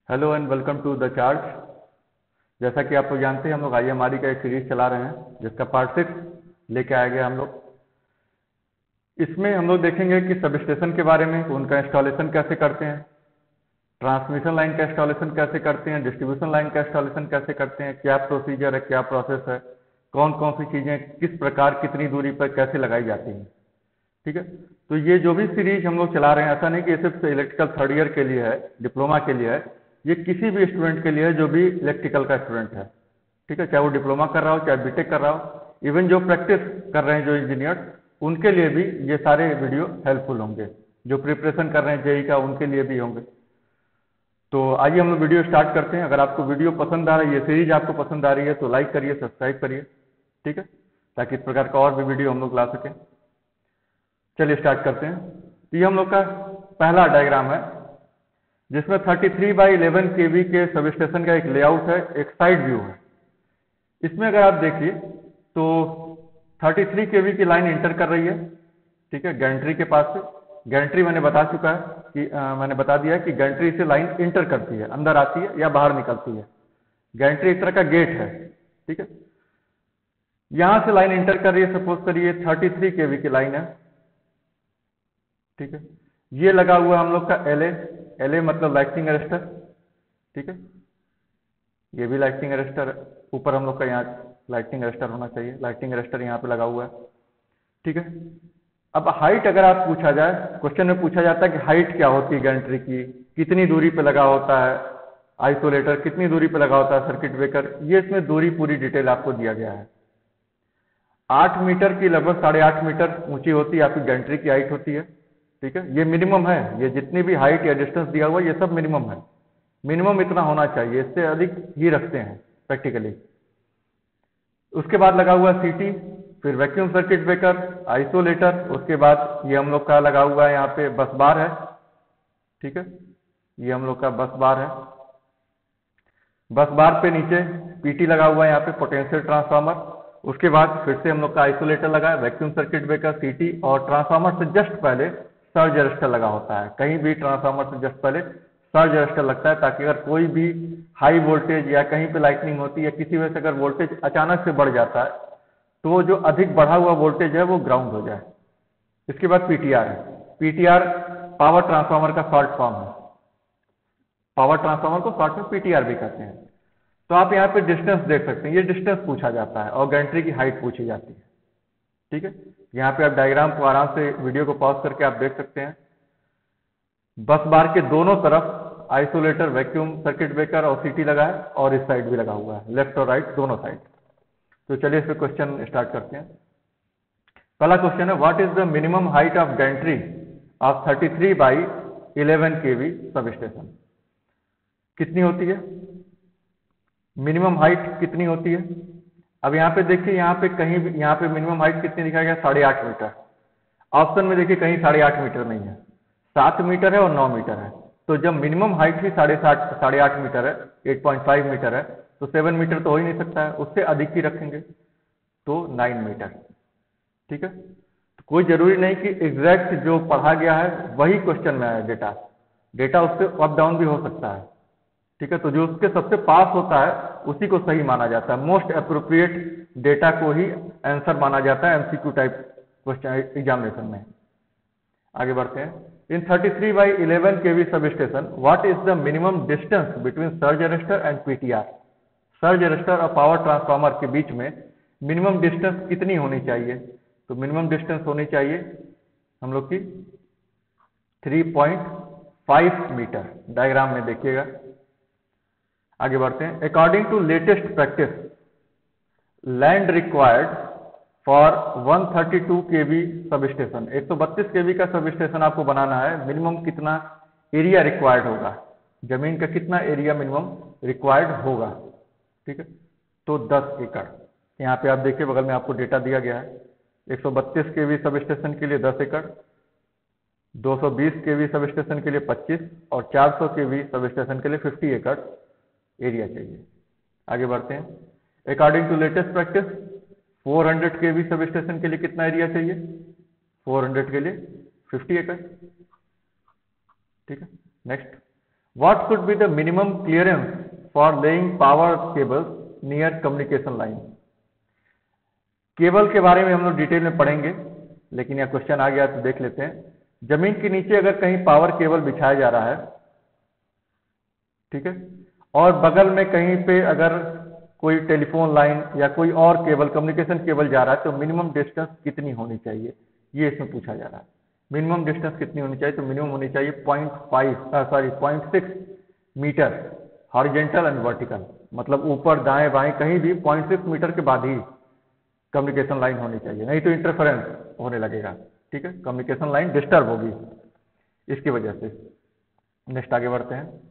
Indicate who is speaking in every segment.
Speaker 1: Hello and welcome to the charge. जैसा कि आप लोग जानते हैं हम लोग IMRE का एक सीरीज चला रहे हैं जिसका पार्ट 6 लेके आया गया हम लोग। इसमें हम लोग देखेंगे कि सब स्टेशन के बारे में, उनका इंस्टॉलेशन कैसे करते हैं, ट्रांसमिशन लाइन का इंस्टॉलेशन कैसे करते हैं, डिस्ट्रीब्यूशन लाइन का इंस्टॉलेशन कैसे करते हैं, क्या प्रोसीजर है, क्या प्रोसेस है, कौन कौन सी चीज़ें किस प्रकार कितनी दूरी पर कैसे लगाई जाती हैं। ठीक है, तो ये जो भी सीरीज हम लोग चला रहे हैं, ऐसा नहीं कि ये सिर्फ इलेक्ट्रिकल थर्ड ईयर के लिए है, डिप्लोमा के लिए है, ये किसी भी स्टूडेंट के लिए है जो भी इलेक्ट्रिकल का स्टूडेंट है। ठीक है, चाहे वो डिप्लोमा कर रहा हो चाहे बीटेक कर रहा हो, इवन जो प्रैक्टिस कर रहे हैं जो इंजीनियर, उनके लिए भी ये सारे वीडियो हेल्पफुल होंगे। जो प्रिपरेशन कर रहे हैं जेई का, उनके लिए भी होंगे। तो आइए हम लोग वीडियो स्टार्ट करते हैं। अगर आपको वीडियो पसंद आ रहा है, ये सीरीज आपको पसंद आ रही है, तो लाइक करिए, सब्सक्राइब करिए। ठीक है, ताकि इस प्रकार का और भी वीडियो हम लोग ला सकें। चलिए स्टार्ट करते हैं। तो ये हम लोग का पहला डायग्राम है जिसमें 33/11 kV के सब स्टेशन का एक लेआउट है, एक साइड व्यू है। इसमें अगर आप देखिए तो 33 kV की लाइन इंटर कर रही है। ठीक है, गैंट्री के पास से। गैंट्री मैंने बता चुका है कि मैंने बता दिया है कि गैंट्री से लाइन इंटर करती है, अंदर आती है या बाहर निकलती है। गैंट्री एक तरह का गेट है। ठीक है, यहां से लाइन इंटर कर रही है, सपोज करिए 33 kV की लाइन है। ठीक है, ये लगा हुआ है हम लोग का LA मतलब लाइटनिंग अरेस्टर। ठीक है, ये भी लाइटनिंग अरेस्टर है। ऊपर हम लोग का यहाँ लाइटनिंग अरेस्टर होना चाहिए, लाइटनिंग अरेस्टर यहाँ पे लगा हुआ है। ठीक है, अब हाइट अगर आप पूछा जाए, क्वेश्चन में पूछा जाता है कि हाइट क्या होती है गैंट्री की, कितनी दूरी पे लगा होता है आइसोलेटर, कितनी दूरी पे लगा होता है सर्किट ब्रेकर, ये इसमें दूरी पूरी डिटेल आपको दिया गया है। 8 मीटर की, लगभग 8.5 मीटर ऊंची होती है आपकी गैंट्री की हाइट होती है। ठीक है, ये मिनिमम है। ये जितनी भी हाइट या डिस्टेंस दिया हुआ है ये सब मिनिमम है। मिनिमम इतना होना चाहिए, इससे अधिक ही रखते हैं प्रैक्टिकली। उसके बाद लगा हुआ सीटी, फिर वैक्यूम सर्किट ब्रेकर, आइसोलेटर, उसके बाद ये हम लोग का लगा हुआ है यहाँ पे बस बार है। ठीक है, ये हम लोग का बस बार है। बस बार पे नीचे PT लगा हुआ है यहाँ पे, पोटेंशियल ट्रांसफार्मर। उसके बाद फिर से हम लोग का आइसोलेटर लगा है, वैक्यूम सर्किट ब्रेकर, सीटी, और ट्रांसफार्मर से जस्ट पहले सर्ज अरेस्टर लगा होता है। कहीं भी ट्रांसफार्मर से जस्ट पहले सर्ज अरेस्टर लगता है, ताकि अगर कोई भी हाई वोल्टेज या कहीं पे लाइटनिंग होती है या किसी वजह से अगर वोल्टेज अचानक से बढ़ जाता है, तो जो अधिक बढ़ा हुआ वोल्टेज है वो ग्राउंड हो जाए। इसके बाद PTR है। PTR पावर ट्रांसफार्मर का शॉर्ट फॉर्म है। पावर ट्रांसफार्मर को शॉर्ट में PTR भी कहते हैं। तो आप यहाँ पे डिस्टेंस देख सकते हैं, ये डिस्टेंस पूछा जाता है और गैंट्री की हाइट पूछी जाती है। ठीक है, यहाँ पे आप डायग्राम को आराम से वीडियो को पॉज करके आप देख सकते हैं। बस बार के दोनों तरफ आइसोलेटर, वैक्यूम सर्किट ब्रेकर और सीटी लगा है, और इस साइड भी लगा हुआ है, लेफ्ट और राइट दोनों साइड। तो चलिए इस पे क्वेश्चन स्टार्ट करते हैं। पहला क्वेश्चन है, what is the minimum height of Gentry of 33/11 kV sub station. कितनी होती है मिनिमम हाइट, कितनी होती है? अब यहाँ पे देखिए, यहाँ पे कहीं भी, यहाँ पे मिनिमम हाइट कितनी दिखाया गया, 8.5 मीटर। ऑप्शन में देखिए कहीं 8.5 मीटर नहीं है, 7 मीटर है और 9 मीटर है। तो जब मिनिमम हाइट ही 8.5 मीटर है, 8.5 मीटर है, तो 7 मीटर तो हो ही नहीं सकता है, उससे अधिक ही रखेंगे, तो 9 मीटर। ठीक है, तो कोई जरूरी नहीं कि एग्जैक्ट जो पढ़ा गया है वही क्वेश्चन में आए। डेटा उससे अप डाउन भी हो सकता है। ठीक है, तो जो उसके सबसे पास होता है उसी को सही माना जाता है। मोस्ट अप्रोप्रिएट डेटा को ही आंसर माना जाता है MCQ टाइप क्वेश्चन एग्जामिनेशन में। आगे बढ़ते हैं। इन 33/11 kV sub station, what is the minimum distance between surge arrester and PTR। Surge arrester और पावर ट्रांसफार्मर के बीच में मिनिमम डिस्टेंस कितनी होनी चाहिए? तो मिनिमम डिस्टेंस होनी चाहिए हम लोग की 3.5 मीटर। डायग्राम में देखिएगा। आगे बढ़ते हैं। According to latest practice, land required for 132 kV substation, 132 kV का सब स्टेशन आपको बनाना है, मिनिमम कितना एरिया रिक्वायर्ड होगा, जमीन का कितना एरिया मिनिमम रिक्वायर्ड होगा? ठीक है, तो 10 एकड़। यहाँ पे आप देखिए बगल में आपको डेटा दिया गया है। 132 kV सब स्टेशन के लिए 10 एकड़, 220 kV सब स्टेशन के लिए 25 और 400 kV सब स्टेशन के लिए 50 एकड़ एरिया चाहिए। आगे बढ़ते हैं। According to latest practice, 400 kV substation के लिए कितना एरिया चाहिए? 400 के लिए 50 एकड़। ठीक है, next. What should be the minimum clearance for laying power cables near communication line. Cable के बारे में हम लोग डिटेल में पढ़ेंगे, लेकिन यह क्वेश्चन आ गया तो देख लेते हैं। जमीन के नीचे अगर कहीं पावर केबल बिछाया जा रहा है, ठीक है, और बगल में कहीं पे अगर कोई टेलीफोन लाइन या कोई और केबल, कम्युनिकेशन केबल जा रहा है, तो मिनिमम डिस्टेंस कितनी होनी चाहिए, ये इसमें पूछा जा रहा है। मिनिमम डिस्टेंस कितनी होनी चाहिए, तो मिनिमम होनी चाहिए 0.6 मीटर हॉरिजेंटल एंड वर्टिकल, मतलब ऊपर दाएं बाएं कहीं भी 0.6 मीटर के बाद ही कम्युनिकेशन लाइन होनी चाहिए, नहीं तो इंटरफेरेंस होने लगेगा, ठीक है, कम्युनिकेशन लाइन डिस्टर्ब होगी इसकी वजह से। नेक्स्ट आगे बढ़ते हैं।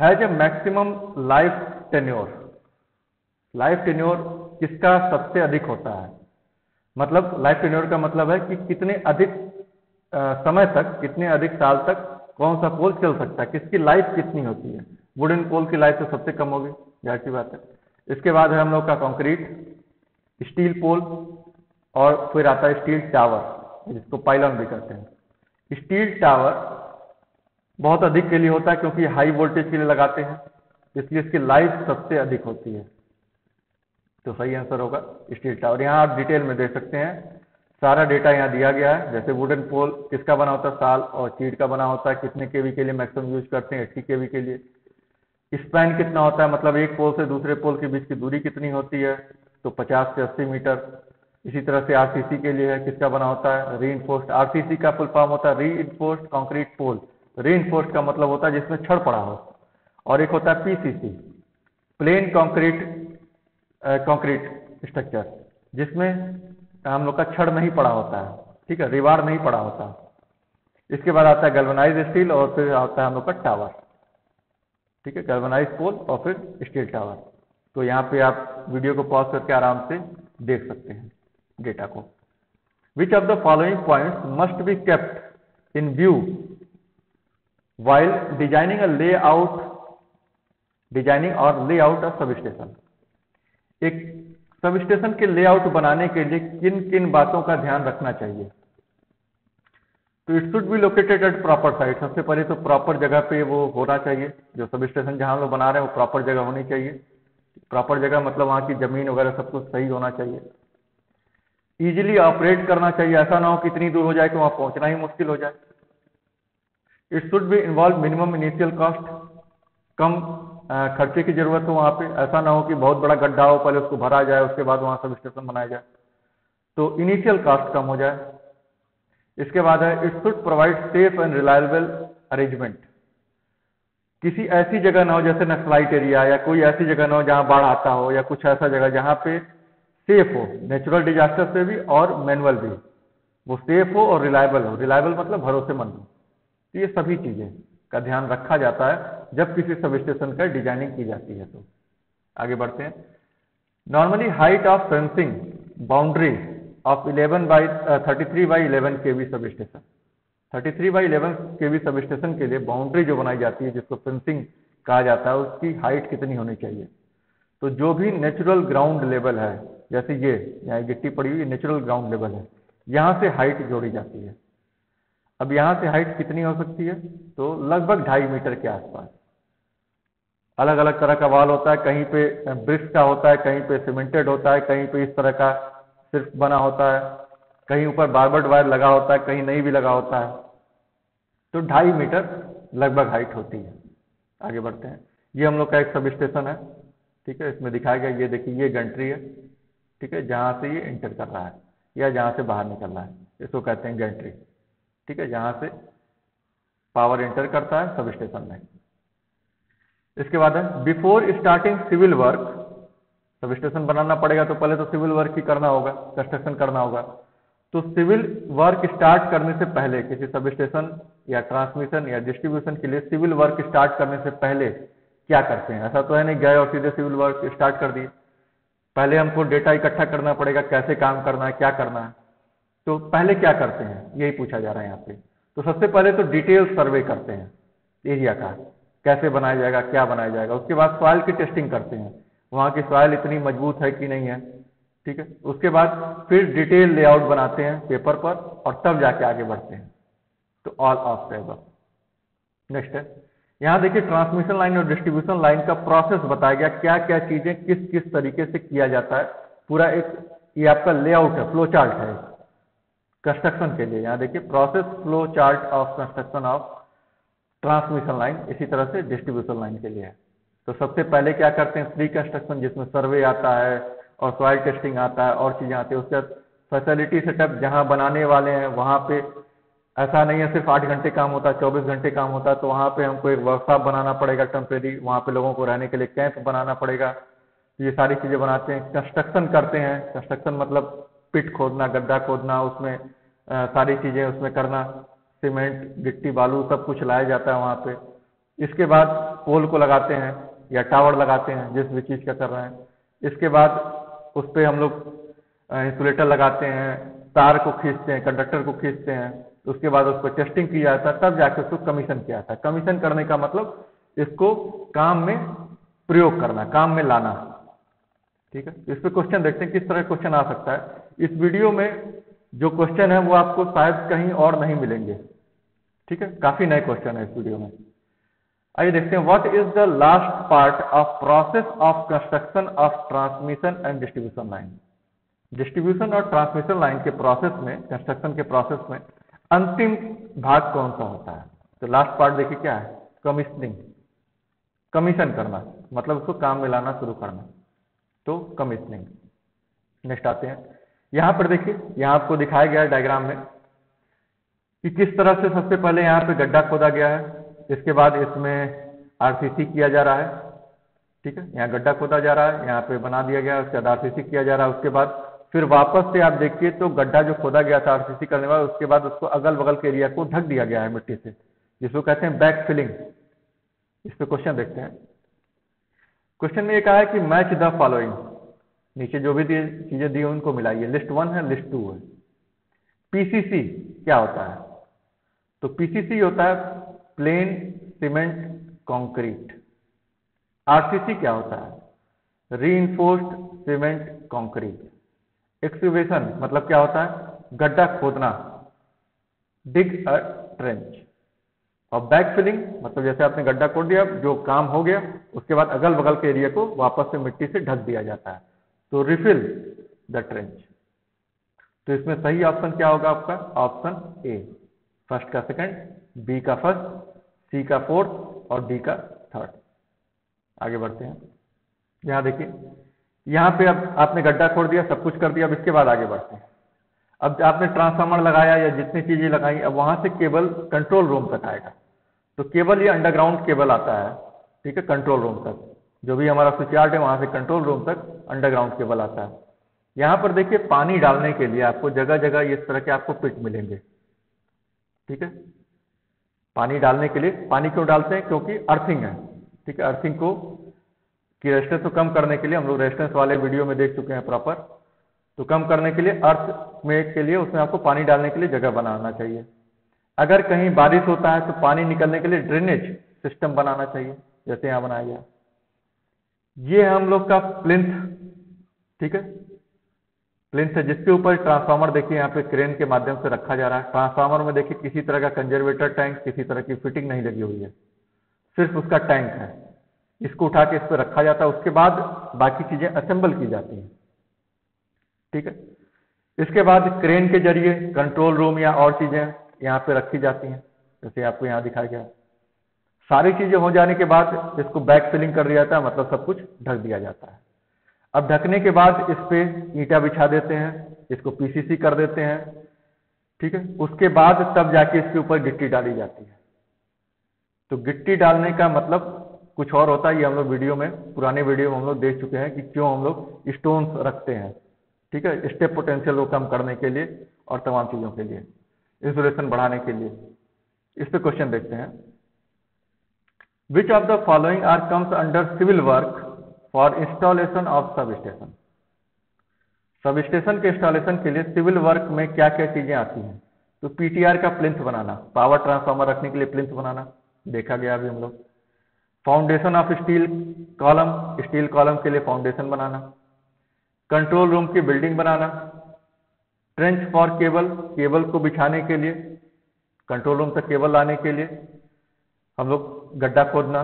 Speaker 1: Has a maximum life tenure. Life tenure किसका सबसे अधिक होता है, मतलब लाइफ टेन्योर का मतलब है कि कितने अधिक समय तक, कितने अधिक साल तक कौन सा पोल चल सकता है, किसकी लाइफ कितनी होती है। वुडन पोल की लाइफ तो सबसे कम होगी, जाहिर सी बात है। इसके बाद है हम लोग का कंक्रीट, स्टील पोल, और फिर आता है स्टील टावर, जिसको पाइलॉन भी कहते हैं। स्टील टावर बहुत अधिक के लिए होता है क्योंकि हाई वोल्टेज के लिए लगाते हैं, इसलिए इसकी लाइफ सबसे अधिक होती है, तो सही आंसर होगा स्टील टावर। यहाँ आप डिटेल में देख सकते हैं, सारा डेटा यहाँ दिया गया है। जैसे वुडन पोल किसका बना होता है, साल और चीड़ का बना होता है, कितने केवी के लिए मैक्सिमम यूज करते हैं, 80 केवी के लिए। स्पैन कितना होता है, मतलब एक पोल से दूसरे पोल के बीच की दूरी कितनी होती है, तो 50 से 80 मीटर। इसी तरह से आरसीसी के लिए है, किसका बना होता है, रीइंफोर्स्ड। आरसीसी का फुल फॉर्म होता है रीइंफोर्स्ड कंक्रीट पोल। रीइंफोर्स्ड का मतलब होता है जिसमें छड़ पड़ा हो, और एक होता है पीसीसी, प्लेन कंक्रीट स्ट्रक्चर, जिसमें हम लोग का छड़ नहीं पड़ा होता है, ठीक है, रिवार नहीं पड़ा होता। इसके बाद आता है गैल्वेनाइज्ड स्टील, और फिर आता है हम लोग का टावर, ठीक है, गैल्वेनाइज्ड पोल और फिर स्टील टावर। तो यहाँ पे आप वीडियो को पॉज करके आराम से देख सकते हैं डेटा को। विच of the following points must be kept in view while designing और लेआउट ऑफ सबस्टेशन। एक सबस्टेशन के लेआउट बनाने के लिए किन किन बातों का ध्यान रखना चाहिए, तो it should be located at proper site. सबसे पहले तो प्रॉपर जगह पे वो होना चाहिए, जो सबस्टेशन जहां हम लोग बना रहे हैं वो प्रॉपर जगह होनी चाहिए। प्रॉपर जगह मतलब वहां की जमीन वगैरह सब कुछ सही होना चाहिए। इजीली ऑपरेट करना चाहिए, ऐसा ना हो कि इतनी दूर हो जाए कि वहां पहुंचना ही मुश्किल हो जाए। It should be involve minimum initial cost, कम खर्चे की जरूरत हो वहां पे। ऐसा ना हो कि बहुत बड़ा गड्ढा हो, पहले उसको भरा जाए उसके बाद वहां सब स्टेशन बनाया जाए, तो इनिशियल कॉस्ट कम हो जाए। इसके बाद है it should provide safe and reliable arrangement. किसी ऐसी जगह ना हो जैसे नक्सलाइट एरिया, या कोई ऐसी जगह ना हो जहां बाढ़ आता हो, या कुछ ऐसा जगह जहां पे सेफ हो, नेचुरल डिजास्टर से भी और मैनुअल भी, वो सेफ हो और रिलायबल हो। रिलायबल मतलब भरोसेमंद हो। तो ये सभी चीजें का ध्यान रखा जाता है जब किसी सब स्टेशन का डिजाइनिंग की जाती है। तो आगे बढ़ते हैं। Normally height of fencing boundary of 33 by 11 kV substation, 33 by 11 kV substation के लिए बाउंड्री जो बनाई जाती है, जिसको फेंसिंग कहा जाता है, उसकी हाइट कितनी होनी चाहिए। तो जो भी नेचुरल ग्राउंड लेवल है, जैसे ये यहाँ गिट्टी पड़ी हुई नेचुरल ग्राउंड लेवल है, यहाँ से हाइट जोड़ी जाती है। अब यहाँ से हाइट कितनी हो सकती है, तो लगभग 2.5 मीटर के आसपास। अलग अलग तरह का वाल होता है, कहीं पे ब्रिक्स का होता है, कहीं पे सीमेंटेड होता है, कहीं पे इस तरह का सिर्फ बना होता है, कहीं ऊपर बारबर्ड वायर लगा होता है, कहीं नहीं भी लगा होता है। तो 2.5 मीटर लगभग हाइट होती है। आगे बढ़ते हैं। ये हम लोग का एक सब स्टेशन है, ठीक है, इसमें दिखाया गया, ये देखिए ये गंट्री है, ठीक है, जहां से ये एंटर कर रहा है या जहां से बाहर निकल रहा है, इसको कहते हैं गंट्री, ठीक है, जहां से पावर एंटर करता है सब स्टेशन में। इसके बाद है before starting civil work. Substation बनाना पड़ेगा तो पहले तो सिविल वर्क ही करना होगा, कंस्ट्रक्शन करना होगा। तो सिविल वर्क स्टार्ट करने से पहले, किसी सब स्टेशन या ट्रांसमिशन या डिस्ट्रीब्यूशन के लिए सिविल वर्क स्टार्ट करने से पहले क्या करते हैं। ऐसा तो है नहीं गए और सीधे सिविल वर्क स्टार्ट कर दिए, पहले हमको डेटा इकट्ठा करना पड़ेगा, कैसे काम करना है, क्या करना है। तो पहले क्या करते हैं, यही पूछा जा रहा है यहाँ पे। तो सबसे पहले तो डिटेल सर्वे करते हैं एरिया का, कैसे बनाया जाएगा, क्या बनाया जाएगा। उसके बाद सॉइल की टेस्टिंग करते हैं, वहाँ की सॉइल इतनी मजबूत है कि नहीं है, ठीक है। उसके बाद फिर डिटेल लेआउट बनाते हैं पेपर पर, और तब जाके आगे बढ़ते हैं। तो all of the above, next है, यहाँ देखिए ट्रांसमिशन लाइन और डिस्ट्रीब्यूशन लाइन का प्रोसेस बताया गया, क्या क्या चीजें किस किस तरीके से किया जाता है। पूरा एक ये आपका लेआउट है, फ्लो चार्ट है कंस्ट्रक्शन के लिए। यहाँ देखिए process flow chart of construction of transmission line, इसी तरह से डिस्ट्रीब्यूशन लाइन के लिए है। तो सबसे पहले क्या करते हैं, प्री कंस्ट्रक्शन जिसमें सर्वे आता है और सॉइल टेस्टिंग आता है और चीजें आती है। उसके बाद फैसिलिटी सेटअप, जहां बनाने वाले हैं वहां पे ऐसा नहीं है सिर्फ 8 घंटे काम होता है, 24 घंटे काम होता है। तो वहां पे हमको एक वर्कशॉप बनाना पड़ेगा टेम्परेरी, वहां पे लोगों को रहने के लिए कैंप बनाना पड़ेगा। तो ये सारी चीजें बनाते हैं। कंस्ट्रक्शन करते हैं, कंस्ट्रक्शन मतलब पिट खोदना, गड्ढा खोदना, उसमें सारी चीजें उसमें करना, सीमेंट गिट्टी बालू सब कुछ लाया जाता है वहां पे। इसके बाद पोल को लगाते हैं या टावर लगाते हैं, जिस भी चीज का कर रहे हैं। इसके बाद उस पर हम लोग इंसुलेटर लगाते हैं, तार को खींचते हैं, कंडक्टर को खींचते हैं। तो उसके बाद उस पर टेस्टिंग की जाता है, तब जाके उसको कमीशन किया जाता है। कमीशन करने का मतलब इसको काम में प्रयोग करना, काम में लाना। ठीक है, इस पे क्वेश्चन देखते हैं किस तरह क्वेश्चन आ सकता है। इस वीडियो में जो क्वेश्चन है वो आपको शायद कहीं और नहीं मिलेंगे। ठीक है, काफी नए क्वेश्चन है इस वीडियो में। आइए देखते हैं, what is the last part of process of construction of transmission and distribution line. Distribution और ट्रांसमिशन लाइन के प्रोसेस में, कंस्ट्रक्शन के प्रोसेस में अंतिम भाग कौन सा होता है। तो लास्ट पार्ट देखिए क्या है, कमीशनिंग, कमीशन करना, मतलब उसको काम में लाना शुरू करना, तो कमीशनिंग। नेक्स्ट आते हैं, यहां पर देखिए, यहां आपको दिखाया गया है डायग्राम में कि किस तरह से सबसे पहले यहां पे गड्ढा खोदा गया है। इसके बाद इसमें आरसीसी किया जा रहा है। ठीक है, यहाँ गड्ढा खोदा जा रहा है, यहाँ पे बना दिया गया है, उसके बाद आरसीसी किया जा रहा है। उसके बाद फिर वापस से आप देखिए तो गड्ढा जो खोदा गया था आरसीसी करने के बाद, उसके बाद उसको अगल बगल के एरिया को ढक दिया गया है मिट्टी से, जिसको कहते हैं बैक फिलिंग। इस पे क्वेश्चन देखते हैं। क्वेश्चन में ये कहा है कि मैच द फॉलोइंग, नीचे जो भी चीजें दी उनको मिलाइए। लिस्ट 1 है, लिस्ट 2 है। पीसीसी क्या होता है, तो पीसीसी होता है प्लेन सीमेंट कंक्रीट। आरसीसी क्या होता है, रीइंफोर्स्ड सीमेंट कंक्रीट। एक्सकेवेशन मतलब क्या होता है, गड्ढा खोदना, डिग अ ट्रेंच। और बैक फिलिंग मतलब जैसे आपने गड्ढा खोद दिया, जो काम हो गया उसके बाद अगल बगल के एरिया को वापस से मिट्टी से ढक दिया जाता है, तो रिफिल द ट्रेंच। तो इसमें सही ऑप्शन क्या होगा आपका, ऑप्शन ए, फर्स्ट का सेकंड, बी का फर्स्ट, सी का फोर्थ और डी का थर्ड। आगे बढ़ते हैं। यहां देखिए, यहां पे अब आपने गड्ढा खोद दिया, सब कुछ कर दिया। अब इसके बाद आगे बढ़ते हैं। अब आपने ट्रांसफार्मर लगाया या जितनी चीजें लगाई, अब वहां से केबल कंट्रोल रूम तक आएगा। तो केबल ये अंडरग्राउंड केबल आता है, ठीक है, कंट्रोल रूम तक। जो भी हमारा स्विच यार्ड है वहां से कंट्रोल रूम तक अंडरग्राउंड केबल आता है। यहां पर देखिए पानी डालने के लिए आपको जगह जगह इस तरह के आपको पिट मिलेंगे। ठीक है, पानी डालने के लिए, पानी क्यों डालते हैं, क्योंकि अर्थिंग है। ठीक है, अर्थिंग को की रेजिस्टेंस को कम करने के लिए, हम लोग रेजिस्टेंस वाले वीडियो में देख चुके हैं प्रॉपर, तो कम करने के लिए अर्थ में के लिए उसमें आपको पानी डालने के लिए जगह बनाना चाहिए। अगर कहीं बारिश होता है तो पानी निकलने के लिए ड्रेनेज सिस्टम बनाना चाहिए, जैसे यहां बनाया गया। ये है हम लोग का प्लिंथ। ठीक है, प्लिंथ है जिसके ऊपर ट्रांसफार्मर देखिए यहाँ पे क्रेन के माध्यम से रखा जा रहा है। ट्रांसफार्मर में देखिए किसी तरह का कंजर्वेटर टैंक, किसी तरह की फिटिंग नहीं लगी हुई है, सिर्फ उसका टैंक है। इसको उठा के इस पर रखा जाता है, उसके बाद बाकी चीजें असेंबल की जाती हैं। ठीक है, इसके बाद क्रेन के जरिए कंट्रोल रूम या और चीजें यहाँ पे रखी जाती हैं, जैसे आपको यहाँ दिखाया गया। सारी चीजें हो जाने के बाद इसको बैक फिलिंग कर दिया जाता है, मतलब सब कुछ ढक दिया जाता है। अब ढकने के बाद इस पे ईंटा बिछा देते हैं, इसको पीसीसी कर देते हैं। ठीक है, उसके बाद तब जाके इसके ऊपर गिट्टी डाली जाती है। तो गिट्टी डालने का मतलब कुछ और होता है, ये हम लोग वीडियो में, पुराने वीडियो में हम लोग देख चुके हैं कि क्यों हम लोग स्टोन्स रखते हैं। ठीक है, स्टेप पोटेंशियल को कम करने के लिए और तमाम चीजों के लिए, इंसुलेशन बढ़ाने के लिए। इस पे क्वेश्चन देखते हैं। Which of the following are comes under civil work for installation of substation. Substation के इंस्टॉलेशन के लिए सिविल वर्क में क्या क्या चीजें आती हैं, तो पीटीआर का प्लिंथ बनाना, पावर ट्रांसफार्मर रखने के लिए प्लिंथ बनाना, देखा गया अभी हम लोग। Foundation of steel column, steel column के लिए फाउंडेशन बनाना। कंट्रोल रूम की building banana. Trench for cable, cable को बिछाने के लिए, कंट्रोल रूम तक केबल लाने के लिए। हम लोग गड्ढा खोदना,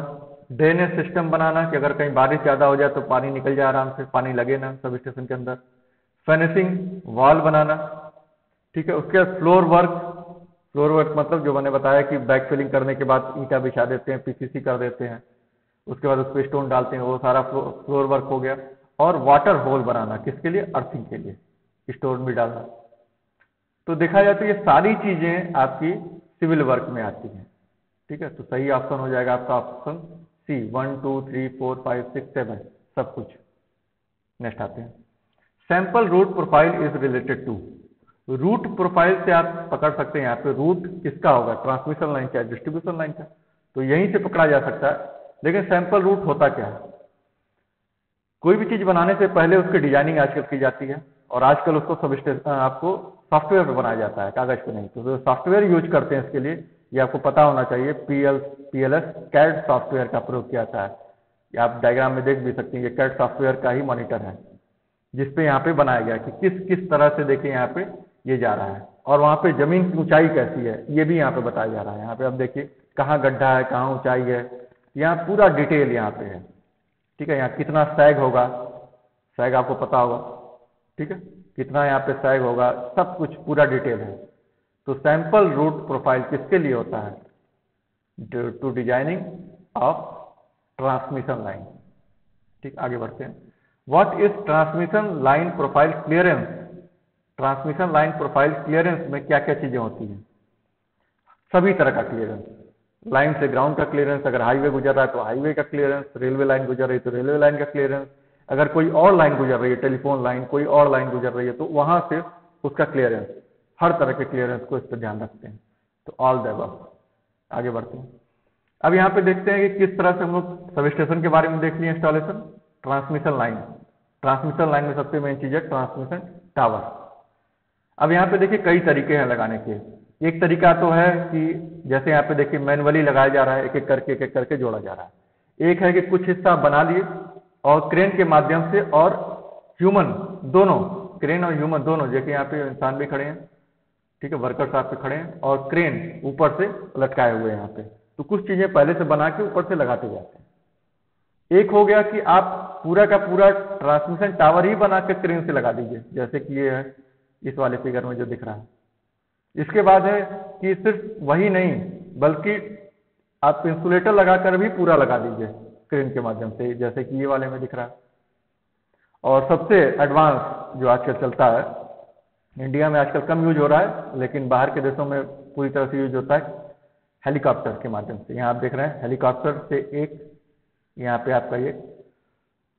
Speaker 1: ड्रेनेज सिस्टम बनाना कि अगर कहीं बारिश ज़्यादा हो जाए तो पानी निकल जाए आराम से, पानी लगे ना सब स्टेशन के अंदर। फिनिशिंग वॉल बनाना, ठीक है। उसके बाद फ्लोर वर्क मतलब जो मैंने बताया कि बैक फिलिंग करने के बाद ईंटा बिछा देते हैं, पीसीसी कर देते हैं, उसके बाद उस पर स्टोन डालते हैं, वो सारा फ्लोर वर्क हो गया। और वाटर होल बनाना, किसके लिए? अर्थिंग के लिए, स्टोन भी डालना। तो देखा जाए तो ये सारी चीजें आपकी सिविल वर्क में आती हैं, ठीक है। तो सही ऑप्शन हो जाएगा आपका ऑप्शन सी, 1 2 3 4 5 6 7 सब कुछ। नेक्स्ट आते हैं, sample route profile is related to. Route profile से आप पकड़ सकते हैं यहाँ पे रूट किसका होगा, ट्रांसमिशन लाइन का, डिस्ट्रीब्यूशन लाइन का, तो यहीं से पकड़ा जा सकता है। लेकिन सैंपल रूट होता क्या है? कोई भी चीज बनाने से पहले उसकी डिजाइनिंग आजकल की जाती है, और आजकल उसको आपको सॉफ्टवेयर पे बनाया जाता है, कागज पे नहीं। तो सॉफ्टवेयर यूज करते हैं इसके लिए, ये आपको पता होना चाहिए। PLS कैड सॉफ्टवेयर का प्रयोग किया जाता है। ये आप डायग्राम में देख भी सकते हैं, ये कैड सॉफ्टवेयर का ही मॉनिटर है जिसपे यहाँ पे बनाया गया कि किस किस तरह से देखिए यहाँ पे ये जा रहा है, और वहाँ पे जमीन की ऊंचाई कैसी है ये भी यहाँ पे बताया जा रहा है। यहाँ पे आप देखिए कहाँ गड्ढा है, कहाँ ऊंचाई है, यहाँ पूरा डिटेल यहाँ पे है, ठीक है। यहाँ कितना सैग होगा, सैग आपको पता होगा, ठीक है, कितना यहाँ पे सैग होगा, सब कुछ पूरा डिटेल है। तो सैंपल रूट प्रोफाइल किसके लिए होता है? To designing of transmission line. ठीक, आगे बढ़ते हैं। What is transmission line profile clearance? Transmission line profile clearance में क्या क्या चीजें होती हैं? सभी तरह का क्लियरेंस, लाइन से ग्राउंड का क्लियरेंस, अगर हाईवे गुजर रहा है तो हाईवे का क्लियरेंस, रेलवे लाइन गुजर रही है तो रेलवे लाइन का क्लियरेंस, अगर कोई और लाइन गुजर रही है, टेलीफोन लाइन, कोई और लाइन गुजर रही है तो वहां से उसका क्लियरेंस, हर तरह के क्लियरेंस को इस पर ध्यान रखते हैं। तो ऑल द अबव। आगे बढ़ते हैं। अब यहाँ पे देखते हैं कि किस तरह से हम लोग सब स्टेशन के बारे में देख लिए, installation, transmission line. Transmission line में सबसे मेन चीज है ट्रांसमिशन टावर। अब यहाँ पे देखिए कई तरीके हैं लगाने के। एक तरीका तो है कि जैसे यहाँ पे देखिए मैनुअली लगाया जा रहा है, एक एक करके जोड़ा जा रहा है। एक है कि कुछ हिस्सा बना लिए और क्रेन के माध्यम से, और ह्यूमन दोनों, क्रेन और ह्यूमन दोनों, देखिए यहाँ पे इंसान भी खड़े हैं, ठीक है, वर्कर्स आप पे खड़े हैं, और क्रेन ऊपर से लटकाए हुए हैं यहाँ पे। तो कुछ चीजें पहले से बना के ऊपर से लगाते जाते हैं। एक हो गया कि आप पूरा का पूरा ट्रांसमिशन टावर ही बना के क्रेन से लगा दीजिए, जैसे कि ये है इस वाले फिगर में जो दिख रहा है। इसके बाद है कि सिर्फ वही नहीं बल्कि आप इंसुलेटर लगाकर भी पूरा लगा दीजिए क्रेन के माध्यम से, जैसे कि ये वाले में दिख रहा है। और सबसे एडवांस जो आजकल चलता है, इंडिया में आजकल कम यूज हो रहा है लेकिन बाहर के देशों में पूरी तरह से यूज होता है, हेलीकॉप्टर के माध्यम से। यहाँ आप देख रहे हैं हेलीकॉप्टर से एक यहाँ पे आपका ये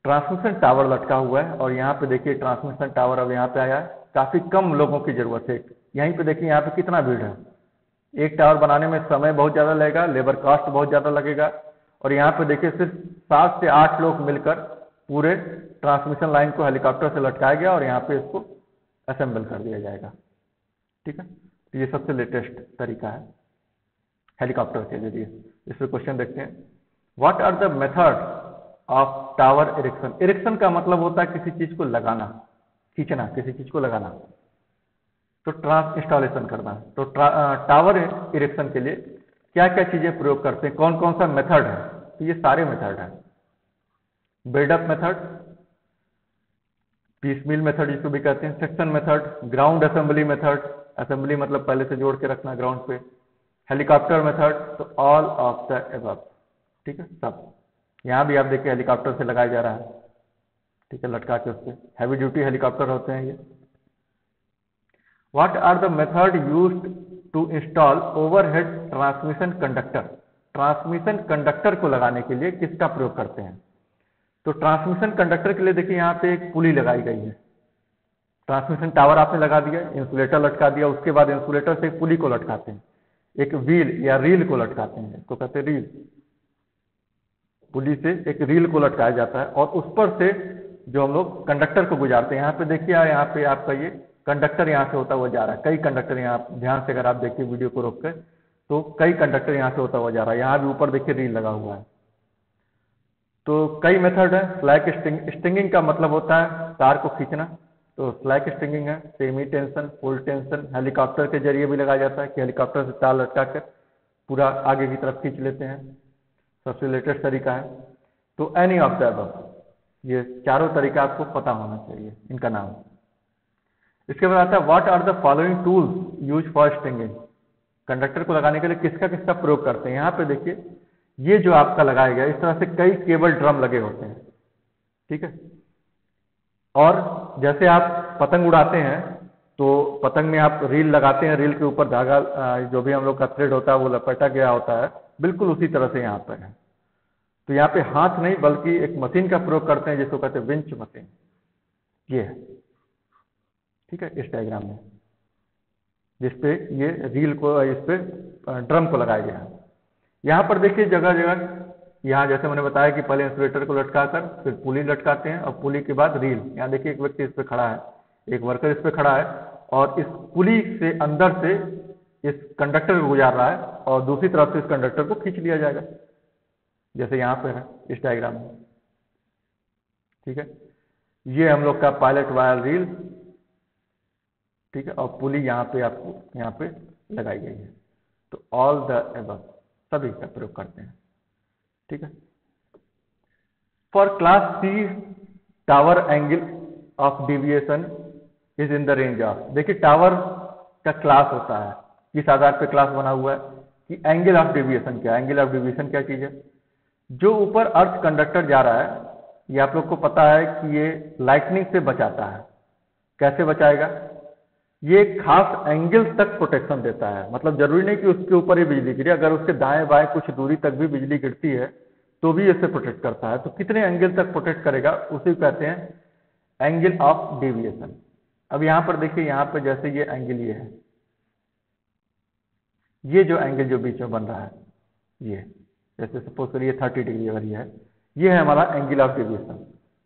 Speaker 1: ट्रांसमिशन टावर लटका हुआ है, और यहाँ पे देखिए ट्रांसमिशन टावर अब यहाँ पे आया है। काफी कम लोगों की जरूरत है। यहीं पे देखिए यहाँ पे कितना भीड़ है। एक टावर बनाने में समय बहुत ज्यादा लगेगा, लेबर कॉस्ट बहुत ज्यादा लगेगा, और यहाँ पे देखिए सिर्फ 7 से 8 लोग मिलकर पूरे ट्रांसमिशन लाइन को हेलीकॉप्टर से लटकाया गया और यहाँ पे इसको असेंबल कर दिया जाएगा। ठीक है, तो ये सबसे लेटेस्ट तरीका है हेलीकॉप्टर के जरिए। इस पर क्वेश्चन देखते हैं। What are the method of tower erection? Erection का मतलब होता है किसी चीज को लगाना, खींचना, किसी चीज को लगाना। तो इंस्टॉलेशन करना। तो टावर इरेक्शन के लिए क्या क्या चीजें प्रयोग करते हैं, कौन कौन सा मेथड है? तो ये सारे मेथड है। बिल्डअप मेथड, पीसमील मेथड जिसको भी कहते हैं, section method, ground assembly method, assembly मतलब पहले से जोड़ के रखना ग्राउंड पे, हेलीकॉप्टर मेथड, तो ऑल ऑफ द एबव। ठीक है, सब। यहाँ भी आप देखिए हेलीकॉप्टर से लगाया जा रहा है, ठीक है, लटका के उससे। हैवी ड्यूटी हेलीकॉप्टर होते हैं ये। What are the method used to install overhead transmission conductor? Transmission conductor को लगाने के लिए किसका प्रयोग करते हैं? तो ट्रांसमिशन कंडक्टर के लिए देखिए यहाँ पे एक पुली लगाई गई है। ट्रांसमिशन टावर आपने लगा दिया, इंसुलेटर लटका दिया, उसके बाद इंसुलेटर से एक पुली को लटकाते हैं, एक व्हील या रील को लटकाते हैं, इसको कहते हैं रील। पुली से एक रील को लटकाया जाता है और उस पर से जो हम लोग कंडक्टर को गुजारते हैं। यहाँ पे देखिए, यहाँ पे आपका ये कंडक्टर यहाँ से होता हुआ जा रहा है। कई कंडक्टर यहाँ ध्यान से अगर आप देखिए वीडियो को रोक कर, तो कई कंडक्टर यहाँ से होता हुआ जा रहा है। यहाँ भी ऊपर देखिए रील लगा हुआ है। तो कई मेथड है। स्लैक स्ट्रिंगिंग का मतलब होता है तार को खींचना, तो स्लैक स्ट्रिंगिंग है। Semi tension, full tension helicopter के जरिए भी लगाया जाता है कि हेलीकॉप्टर से तार लटका कर पूरा आगे की तरफ खींच लेते हैं, सबसे लेटेस्ट तरीका है। तो एनी ऑफ द अबव, ये चारों तरीका आपको पता होना चाहिए इनका नाम। इसके बाद आता है what are the following tools use for stringing. Conductor को लगाने के लिए किसका किसका प्रयोग करते हैं। यहाँ पे देखिए ये जो आपका लगाया गया, इस तरह से कई केबल ड्रम लगे होते हैं, ठीक है। और जैसे आप पतंग उड़ाते हैं तो पतंग में आप रील लगाते हैं, रील के ऊपर धागा जो भी हम लोग का थ्रेड होता है वो लपेटा गया होता है, बिल्कुल उसी तरह से यहाँ पर है। तो यहाँ पे हाथ नहीं बल्कि एक मशीन का प्रयोग करते हैं जिसको कहते हैं विंच मशीन, ये है, ठीक है, इस डायग्राम में जिसपे ये रील को, इस पे ड्रम को लगाया गया है। यहाँ पर देखिए जगह जगह, यहाँ जैसे मैंने बताया कि पहले इंसुलेटर को लटकाकर फिर पुली लटकाते हैं और पुली के बाद रील। यहाँ देखिए एक व्यक्ति इस पे खड़ा है, एक वर्कर इस पे खड़ा है और इस पुली से अंदर से इस कंडक्टर को गुजार रहा है और दूसरी तरफ से इस कंडक्टर को खींच लिया जाएगा, जैसे यहाँ पे है इस डायग्राम में, ठीक है। ये हम लोग का पायलट वायर रील, ठीक है, और पुली यहाँ पे आपको यहाँ पे लगाई गई है। तो ऑल द अबव, सभी का प्रयोग करते हैं, ठीक है। For class C tower angle of deviation is in the range of, देखिए टावर का क्लास होता है, किस आधार पे क्लास बना हुआ है कि एंगल ऑफ डिविएशन क्या है। एंगल ऑफ डिविएशन क्या चीज है, जो ऊपर अर्थ कंडक्टर जा रहा है, ये आप लोग को पता है कि ये लाइटनिंग से बचाता है। कैसे बचाएगा, ये खास एंगल तक प्रोटेक्शन देता है, मतलब जरूरी नहीं कि उसके ऊपर ही बिजली गिरे, अगर उसके दाएं बाएं कुछ दूरी तक भी बिजली गिरती है तो भी इससे प्रोटेक्ट करता है। तो कितने एंगल तक प्रोटेक्ट करेगा उसे कहते हैं एंगल ऑफ डेविएशन। अब यहां पर देखिए, यहां पर जैसे ये एंगल ये है, ये जो एंगल जो बीच में बन रहा है, ये जैसे सपोज करिए 30 डिग्री अगर ये है हमारा एंगल ऑफ डेविएशन।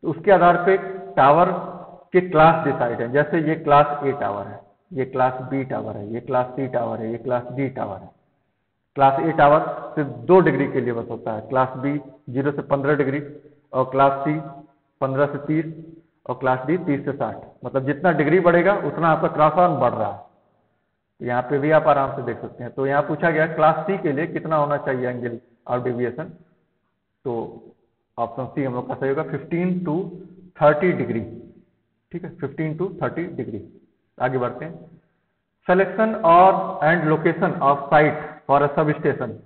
Speaker 1: तो उसके आधार पे टावर के क्लास डिसाइड है, जैसे ये क्लास ए टावर है, ये क्लास बी टावर है, ये क्लास सी टावर है, ये क्लास डी टावर है। क्लास ए टावर सिर्फ 2 डिग्री के लिए बस होता है, क्लास बी 0 से 15 डिग्री और क्लास सी 15 से 30 और क्लास डी 30 से 60, मतलब जितना डिग्री बढ़ेगा उतना आपका क्रॉस आर्म बढ़ रहा है। तो यहाँ पे भी आप आराम से देख सकते हैं। तो यहाँ पूछा गया क्लास सी के लिए कितना होना चाहिए एंगल ऑफ डेविएशन, तो ऑप्शन सी हम लोग का सही होगा 15 to 30 डिग्री, ठीक है, 15 to 30 डिग्री। आगे बढ़ते हैं। सिलेक्शन और and location of site for a substation.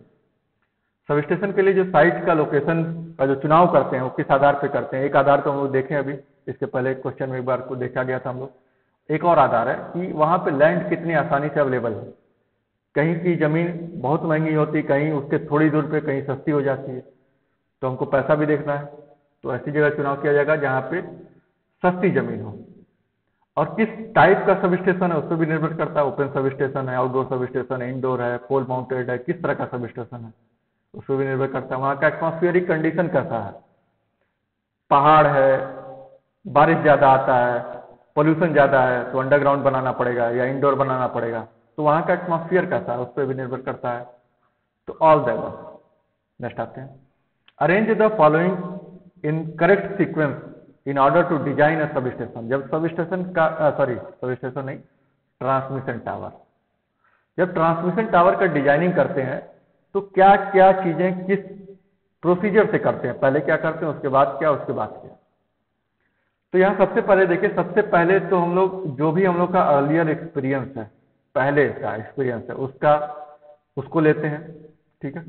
Speaker 1: Substation के लिए जो साइट का लोकेशन का जो चुनाव करते हैं वो किस आधार पे करते हैं। एक आधार तो हम लोग देखें, अभी इसके पहले क्वेश्चन में एक बार को देखा गया था हम लोग। एक और आधार है कि वहां पे लैंड कितनी आसानी से अवेलेबल है। कहीं की जमीन बहुत महंगी होती, कहीं उसके थोड़ी दूर पे कहीं सस्ती हो जाती है, तो हमको पैसा भी देखना है, तो ऐसी जगह चुनाव किया जाएगा जहाँ पे सस्ती जमीन हो। और किस टाइप का सब स्टेशन है उस पर भी निर्भर करता है, ओपन सब स्टेशन है, आउटडोर सब स्टेशन है, इंडोर है, पोल माउंटेड है, किस तरह का सब स्टेशन है उस पर भी निर्भर करता है। वहाँ का एटमॉस्फेरिक कंडीशन कैसा है, पहाड़ है, बारिश ज्यादा आता है, पोल्यूशन ज्यादा है तो अंडरग्राउंड बनाना पड़ेगा या इंडोर बनाना पड़ेगा, तो वहाँ का एटमॉस्फेयर कैसा है उस पर भी निर्भर करता है। तो ऑल द अबव। नेक्स्ट आते हैं, arrange the following in correct sequence in order to design a substation. जब सब स्टेशन का सब स्टेशन नहीं, ट्रांसमिशन टावर, जब ट्रांसमिशन टावर का डिजाइनिंग करते हैं तो क्या क्या चीजें किस प्रोसीजर से करते हैं, पहले क्या करते हैं, उसके बाद क्या, उसके बाद क्या। तो यहाँ सबसे पहले देखिए, सबसे पहले तो हम लोग जो भी हम लोग का अर्लियर एक्सपीरियंस है, पहले का एक्सपीरियंस है उसको लेते हैं, ठीक है।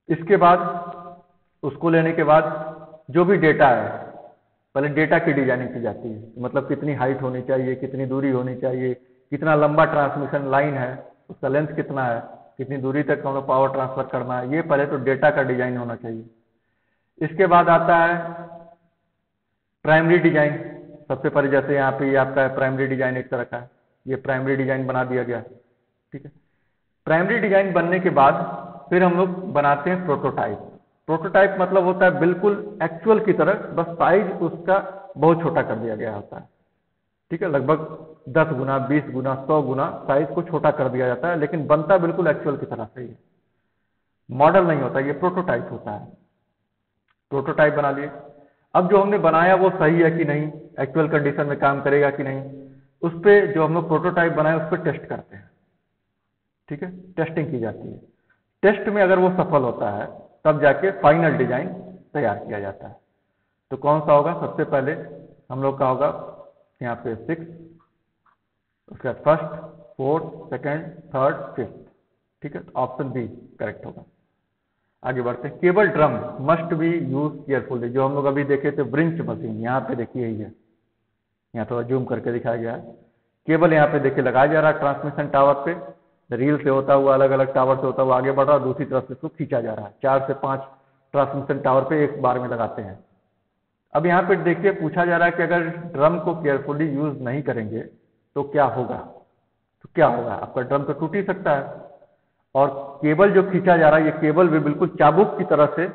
Speaker 1: इसके बाद उसको लेने के बाद जो भी डेटा है, पहले डेटा की डिजाइनिंग की जाती है, मतलब कितनी हाइट होनी चाहिए, कितनी दूरी होनी चाहिए, कितना लंबा ट्रांसमिशन लाइन है, उसका लेंथ कितना है, कितनी दूरी तक हम लोग पावर ट्रांसफर करना है, ये पहले तो डेटा का डिजाइन होना चाहिए। इसके बाद आता है प्राइमरी डिजाइन। सबसे पहले जैसे यहाँ पे ये आपका प्राइमरी डिजाइन एक तरह का है, ये प्राइमरी डिजाइन बना दिया गया, ठीक है। प्राइमरी डिजाइन बनने के बाद फिर हम लोग बनाते हैं प्रोटोटाइप। प्रोटोटाइप मतलब होता है बिल्कुल एक्चुअल की तरह, बस साइज उसका बहुत छोटा कर दिया गया होता है, ठीक है। लगभग 10 गुना, 20 गुना, 100 गुना साइज को छोटा कर दिया जाता है, लेकिन बनता बिल्कुल एक्चुअल की तरह से ही है। मॉडल नहीं होता, ये प्रोटोटाइप होता है। प्रोटोटाइप बना लिए, अब जो हमने बनाया वो सही है कि नहीं, एक्चुअल कंडीशन में काम करेगा कि नहीं, उस पर जो हम लोग प्रोटोटाइप बनाए उस पर टेस्ट करते हैं, ठीक है, टेस्टिंग की जाती है। टेस्ट में अगर वो सफल होता है तब जाके फाइनल डिजाइन तैयार किया जाता है। तो कौन सा होगा? सबसे पहले हम लोग का होगा यहाँ पे 6, उसके बाद first, fourth, second, third, fifth. ठीक है, तो ऑप्शन बी करेक्ट होगा। आगे बढ़ते हैं। Cable drum must be use carefully. जो हम लोग अभी देखे थे ब्रिंच मशीन, यहाँ पे देखिए यही है, यहाँ थोड़ा जूम करके दिखाया गया है। केबल यहाँ पे देखिए लगाया जा रहा है ट्रांसमिशन टावर पे, रील से होता हुआ अलग अलग टावर से होता हुआ आगे बढ़ रहा है, दूसरी तरफ से इसको खींचा जा रहा है। 4 से 5 ट्रांसमिशन टावर पे एक बार में लगाते हैं। अब यहाँ पे देखिए पूछा जा रहा है कि अगर ड्रम को केयरफुली यूज नहीं करेंगे तो क्या होगा? तो क्या होगा? आपका ड्रम तो टूट ही सकता है। और केबल जो खींचा जा रहा है, ये केबल भी बिल्कुल चाबुक की तरह से,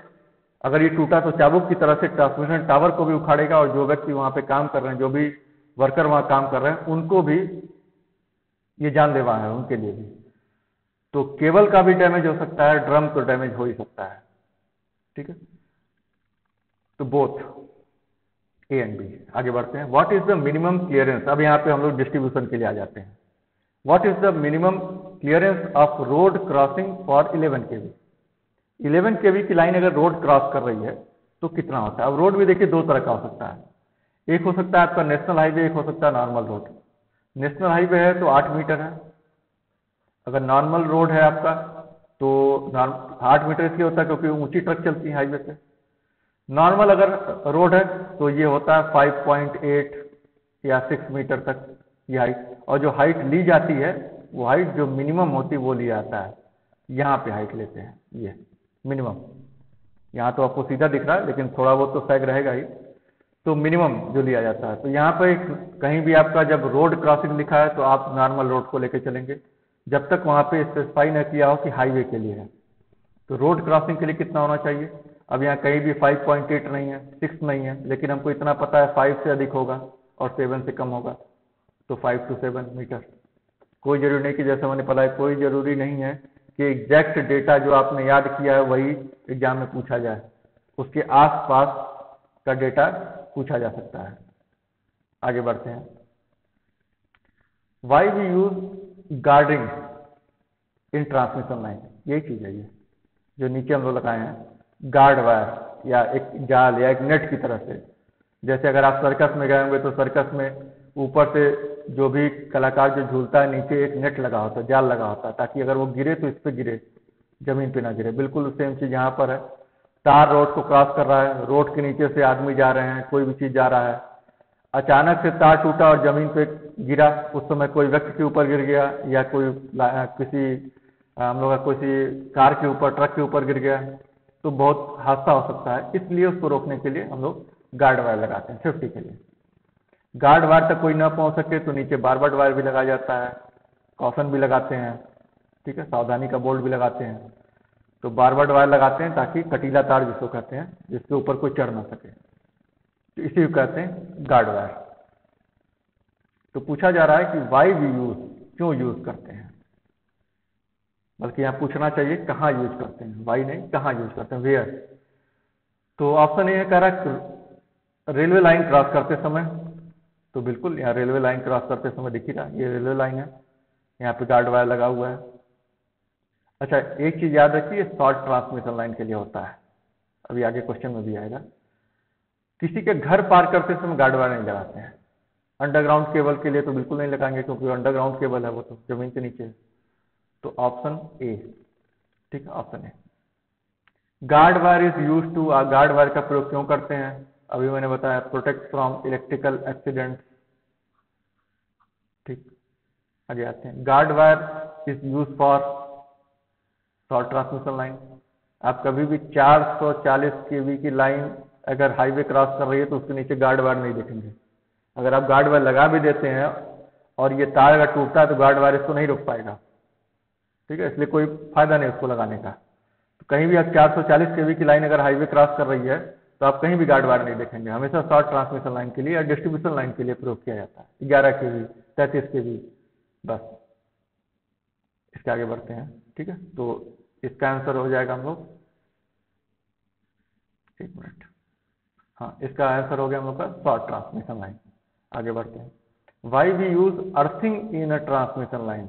Speaker 1: अगर ये टूटा तो चाबुक की तरह से ट्रांसमिशन टावर को भी उखाड़ेगा, और जो व्यक्ति वहां पे काम कर रहे हैं, जो भी वर्कर वहां काम कर रहे हैं, उनको भी ये जानलेवा है, उनके लिए भी। तो केबल का भी डैमेज हो सकता है, ड्रम तो डैमेज हो ही सकता है। ठीक है, तो बोथ ए एंड बी। आगे बढ़ते हैं। What is the minimum clearance? अब यहाँ पे हम लोग डिस्ट्रीब्यूशन के लिए आ जाते हैं। What is the minimum clearance of road crossing for 11 kV? 11 kV की लाइन अगर रोड क्रॉस कर रही है तो कितना होता है? अब रोड भी देखिए दो तरह का हो सकता है। एक हो सकता है आपका नेशनल हाईवे, एक हो सकता है नॉर्मल रोड। नेशनल हाईवे है तो 8 मीटर है। अगर नॉर्मल रोड है आपका तो 8 मीटर इसलिए होता है क्योंकि ऊंची ट्रक चलती है हाईवे पे। नॉर्मल अगर रोड है तो ये होता है 5.8 या 6 मीटर तक ये हाइट। और जो हाइट ली जाती है वो हाइट जो मिनिमम होती है वो लिया जाता है। यहाँ पे हाइट लेते हैं ये मिनिमम। यहाँ तो आपको सीधा दिख रहा है लेकिन थोड़ा बहुत तो सैग रहेगा ही। तो मिनिमम जो लिया जाता है, तो यहाँ पे कहीं भी आपका जब रोड क्रॉसिंग लिखा है तो आप नॉर्मल रोड को लेकर चलेंगे, जब तक वहाँ पे स्पेसिफाई न किया हो कि हाईवे के लिए है। तो रोड क्रॉसिंग के लिए कितना होना चाहिए? अब यहाँ कहीं भी 5.8 नहीं है, 6 नहीं है, लेकिन हमको इतना पता है 5 से अधिक होगा और 7 से कम होगा, तो 5 to 7 मीटर। कोई जरूरी नहीं कि जैसे मैंने पढ़ा है, कोई जरूरी नहीं है कि एग्जैक्ट डेटा जो आपने याद किया है वही एग्जाम में पूछा जाए। उसके आसपास का डेटा पूछा जा सकता है। आगे बढ़ते हैं। Why we use guarding in transmission line? यही चीज है ये जो नीचे हम लोग लगाए हैं, गार्ड वायर या एक जाल या एक नेट की तरह से। जैसे अगर आप सर्कस में गए होंगे तो सर्कस में ऊपर से जो भी कलाकार जो झूलता है नीचे एक नेट लगा होता है, जाल लगा होता है, ताकि अगर वो गिरे तो इस पे गिरे, जमीन पे ना गिरे। बिल्कुल सेम चीज यहाँ पर है। तार रोड को क्रॉस कर रहा है, रोड के नीचे से आदमी जा रहे हैं, कोई भी चीज जा रहा है, अचानक से तार टूटा और जमीन पे गिरा, उस समय कोई व्यक्ति के ऊपर गिर गया या कोई किसी हम लोग का किसी कार के ऊपर, ट्रक के ऊपर गिर गया तो बहुत हादसा हो सकता है। इसलिए उसको रोकने के लिए हम लोग गार्ड वायर लगाते हैं सेफ्टी के लिए। गार्ड वायर तक कोई ना पहुंच सके तो नीचे बारबट वायर भी लगाया जाता है, कॉशन भी लगाते हैं। ठीक है, सावधानी का बोर्ड भी लगाते हैं। तो बारबट वायर लगाते हैं ताकि कटीला तार जिसको कहते हैं, जिसके ऊपर कोई चढ़ ना सके, तो इसी को कहते हैं गार्ड वायर। तो पूछा जा रहा है कि वाई वी यूज, क्यों यूज करते हैं? बल्कि यहाँ पूछना चाहिए कहाँ यूज करते हैं, वाई नहीं, कहाँ यूज करते हैं, वेयर। तो ऑप्शन ए कह रहा है रेलवे लाइन क्रॉस करते समय। तो बिल्कुल यहाँ रेलवे लाइन क्रॉस करते समय दिख ही रहा, ये रेलवे लाइन है, यहाँ पे गार्ड वायर लगा हुआ है। अच्छा, एक चीज याद रखिए, शॉर्ट ट्रांसमिशन लाइन के लिए होता है, अभी आगे क्वेश्चन में भी आएगा। किसी के घर पार करते समय गार्ड वायर नहीं लगाते हैं। अंडरग्राउंड केबल के लिए तो बिल्कुल नहीं लगाएंगे क्योंकि अंडरग्राउंड केबल है, वो तो जमीन के नीचे है। तो ऑप्शन ए, ठीक है, option A. Guard wire is use to, guard wire का प्रयोग क्यों करते हैं? अभी मैंने बताया, प्रोटेक्ट फ्रॉम इलेक्ट्रिकल एक्सीडेंट। ठीक, आगे आते हैं। Guard wire is use for short transmission line. आप कभी भी 440 kV की लाइन अगर हाईवे क्रॉस कर रही है तो उसके नीचे गार्ड वायर नहीं देखेंगे। अगर आप गार्ड वायर लगा भी देते हैं और ये तार अगर टूटता है तो गार्ड वायर इसको नहीं रोक पाएगा। ठीक है, इसलिए कोई फायदा नहीं उसको लगाने का। तो कहीं भी आप 440 kV की लाइन अगर हाईवे क्रॉस कर रही है तो आप कहीं भी गार्ड वायर नहीं देखेंगे। हमेशा शॉर्ट ट्रांसमिशन लाइन के लिए या डिस्ट्रीब्यूशन लाइन के लिए प्रयोग किया जाता है। 11 kV, 33 kV, बस। इसके आगे बढ़ते हैं। ठीक है, तो इसका आंसर हो जाएगा हम लोग, एक मिनट, हाँ, इसका आंसर हो गया हम लोग का शॉर्ट ट्रांसमिशन लाइन। आगे बढ़ते हैं। Why we use earthing in a transmission line?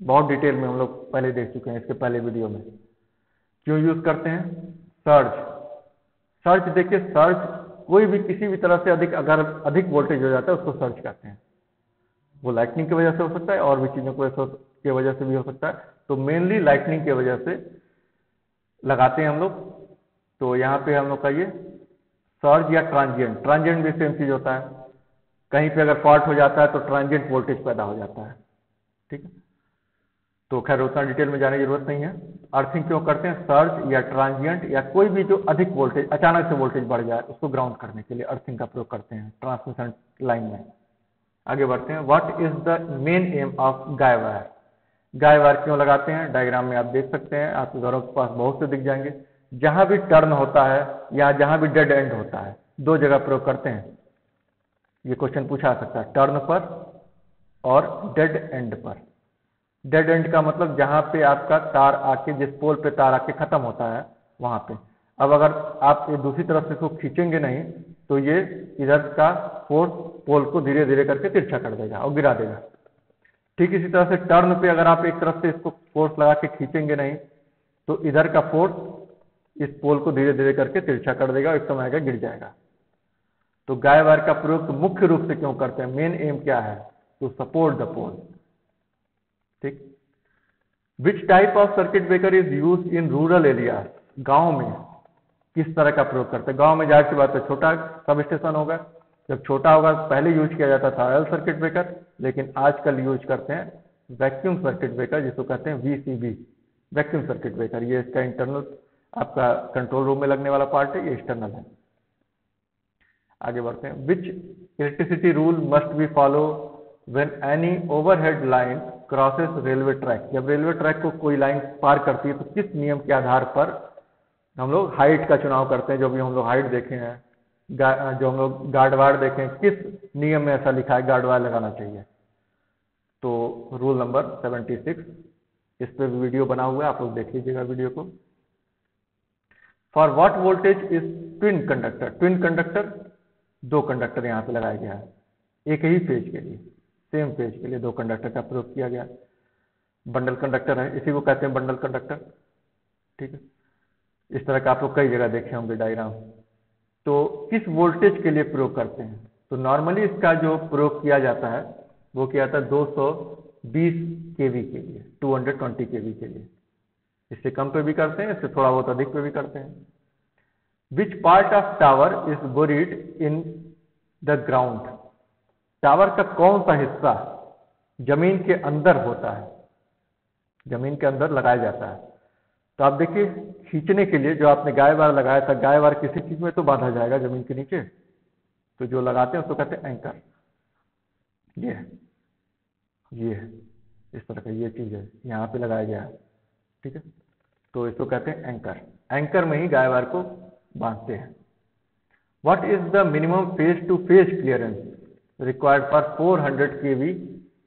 Speaker 1: बहुत डिटेल में हम लोग पहले देख चुके हैं इसके पहले वीडियो में। क्यों यूज करते हैं? सर्ज। सर्ज देखिए, सर्ज कोई भी किसी भी तरह से अगर अधिक वोल्टेज हो जाता है उसको सर्ज कहते हैं। वो लाइटनिंग की वजह से हो सकता है और भी चीजों की वजह से भी हो सकता है, तो मेनली लाइटनिंग की वजह से लगाते हैं हम लोग। तो यहाँ पे हम लोग का ये सर्ज या ट्रांजिएंट, ट्रांजिएंट भी सेम चीज होता है। कहीं पे अगर फॉल्ट हो जाता है तो ट्रांजिएंट वोल्टेज पैदा हो जाता है। ठीक है, तो खैर उतना डिटेल में जाने की जरूरत नहीं है। अर्थिंग क्यों करते हैं? सर्ज या ट्रांजिएंट या कोई भी जो अधिक वोल्टेज, अचानक से वोल्टेज बढ़ जाए उसको ग्राउंड करने के लिए अर्थिंग का प्रयोग करते हैं ट्रांसमिशन लाइन में। आगे बढ़ते हैं। What is the main M of guy wire? Guy wire क्यों लगाते हैं? डायग्राम में आप देख सकते हैं, आपके घरों के पास बहुत से दिख जाएंगे। जहां भी टर्न होता है या जहां भी डेड एंड होता है, दो जगह प्रयोग करते हैं। ये क्वेश्चन पूछा जा सकता है, टर्न पर और डेड एंड पर। डेड एंड का मतलब जहां पे आपका तार आके, जिस पोल पे तार आके खत्म होता है वहां पे। अब अगर आप ये दूसरी तरफ से इसको खींचेंगे नहीं तो ये इधर का फोर्स पोल को धीरे धीरे करके तिरछा कर देगा और गिरा देगा। ठीक इसी तरह से टर्न पे अगर आप एक तरफ से इसको फोर्स लगा के खींचेंगे नहीं तो इधर का फोर्स इस पोल को धीरे धीरे करके तिरछा कर देगा और एक समय आगे गिर जाएगा। तो गाय वायर का प्रयोग मुख्य रूप से क्यों करते हैं? मेन एम क्या है? टू सपोर्ट द पोल। ठीक। Which type of circuit breaker is use in rural area? गांव में किस तरह का प्रयोग करते हैं? गांव में जाहिर सी बात है छोटा सब स्टेशन होगा। जब छोटा होगा पहले यूज किया जाता था ऑयल सर्किट ब्रेकर, लेकिन आजकल यूज करते हैं वैक्यूम सर्किट ब्रेकर, जिसको कहते हैं वीसीबी, वैक्यूम सर्किट ब्रेकर। ये इसका इंटरनल आपका कंट्रोल रूम में लगने वाला पार्ट है, ये एक्सटर्नल है। आगे बढ़ते हैं। विच electricity rule must be follow when any overhead line crosses railway track? जब रेलवे ट्रैक को कोई लाइन पार करती है तो किस नियम के आधार पर हम लोग हाइट का चुनाव करते हैं? जो भी हम लोग हाइट देखे हैं, जो हम लोग गार्ड वायर देखे हैं, किस नियम में ऐसा लिखा है गार्ड वायर लगाना चाहिए? तो रूल नंबर 76, इस पे भी वीडियो बना हुआ है, आप लोग देख लीजिएगा वीडियो को। For what voltage is twin conductor? Twin conductor, दो कंडक्टर यहाँ पे लगाया गया है एक ही फेज के लिए, सेम फेज के लिए दो कंडक्टर का प्रयोग किया गया। बंडल कंडक्टर है, इसी को कहते हैं बंडल कंडक्टर। ठीक है, इस तरह का आप लोग कई जगह देखे होंगे डायग्राम। तो किस वोल्टेज के लिए प्रयोग करते हैं? तो नॉर्मली इसका जो प्रयोग किया जाता है वो किया जाता है 220 केवी के लिए, 220 केवी के लिए। इससे कम पे भी करते हैं, इससे थोड़ा बहुत अधिक पे भी करते हैं। Which part of tower is buried in the ground? Tower का कौन सा हिस्सा जमीन के अंदर होता है, जमीन के अंदर लगाया जाता है? तो आप देखिए, खींचने के लिए जो आपने गाय वायर लगाया था, गाय वायर किसी चीज में तो बांधा जाएगा जमीन के नीचे, तो जो लगाते हैं उसको कहते हैं एंकर। ये है इस तरह का, ये चीज है यहाँ पे लगाया गया है। ठीक है, तो इसको कहते हैं एंकर। एंकर में ही गाय वायर को बांधते हैं। What is the minimum phase to phase clearance required for 400 kV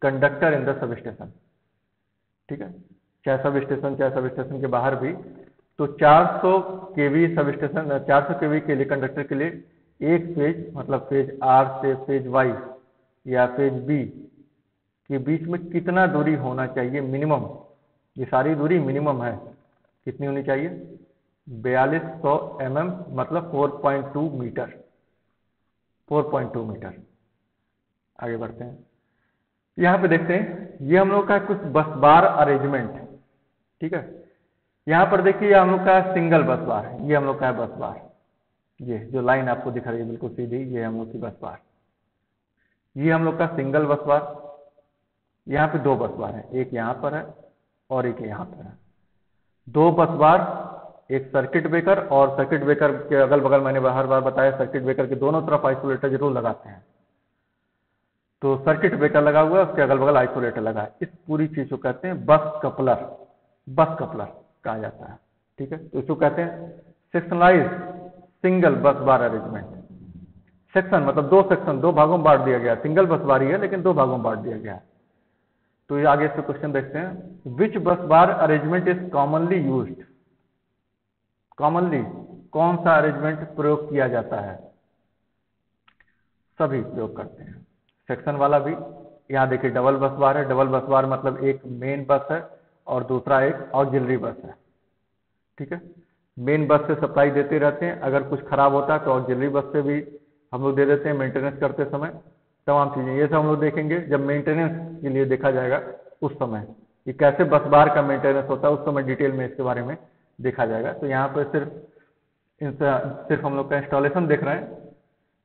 Speaker 1: conductor in the substation? ठीक है, चाहे सब स्टेशन के बाहर भी, तो 400 केवी सब स्टेशन, 400 केवी के लिए कंडक्टर के लिए एक फेज, मतलब फेज आर से फेज वाई या फेज बी के बीच में कितना दूरी होना चाहिए मिनिमम? ये सारी दूरी मिनिमम है, कितनी होनी चाहिए? 4200 mm, मतलब 4.2 मीटर, 4.2 मीटर। आगे बढ़ते हैं। यहाँ पे देखते हैं, ये हम लोग का कुछ बस बार अरेंजमेंट। ठीक है, यहाँ पर देखिए हम लोग का सिंगल बस बार है, ये हम लोग का है बस बार। ये जो लाइन आपको दिख रही है बिल्कुल सीधी, ये हम लोग की बस बार। ये हम लोग का सिंगल बस बार। यहाँ पे दो बस बार है, एक यहाँ पर है और एक यहाँ पर है। दो बस बार, एक सर्किट ब्रेकर, और सर्किट ब्रेकर के अगल बगल मैंने हर बार बताया सर्किट ब्रेकर के दोनों तरफ आइसोलेटर जरूर लगाते हैं। तो सर्किट ब्रेकर लगा हुआ है, उसके अगल बगल आइसोलेटर लगा है। इस पूरी चीज को कहते हैं बस कपलर, बस कपलर कहा जाता है। ठीक है, तो इसको कहते हैं सेक्शनलाइज सिंगल बस बार अरेंजमेंट। सेक्शन मतलब दो सेक्शन, दो भागों में बांट दिया गया। सिंगल बस बार ही है लेकिन दो भागों में बांट दिया गया है। तो ये आगे से क्वेश्चन देखते हैं। Which bus bar arrangement is commonly used? Commonly कौन सा अरेंजमेंट प्रयोग किया जाता है? सभी प्रयोग करते हैं, सेक्शन वाला भी यहाँ देखिए डबल बस बार है। डबल बस बार मतलब एक मेन बस है और दूसरा एक ऑक्सिलरी बस है। ठीक है, मेन बस से सप्लाई देते रहते हैं, अगर कुछ खराब होता है तो ऑक्सिलरी बस से भी हम लोग दे देते हैं मेंटेनेंस करते समय। तमाम चीज़ें ये सब हम लोग देखेंगे जब मेंटेनेंस के लिए देखा जाएगा उस समय, कि कैसे बस बार का मेंटेनेंस होता है, उस समय डिटेल में इसके बारे में देखा जाएगा। तो यहाँ पर सिर्फ हम लोग का इंस्टॉलेशन देख रहे हैं,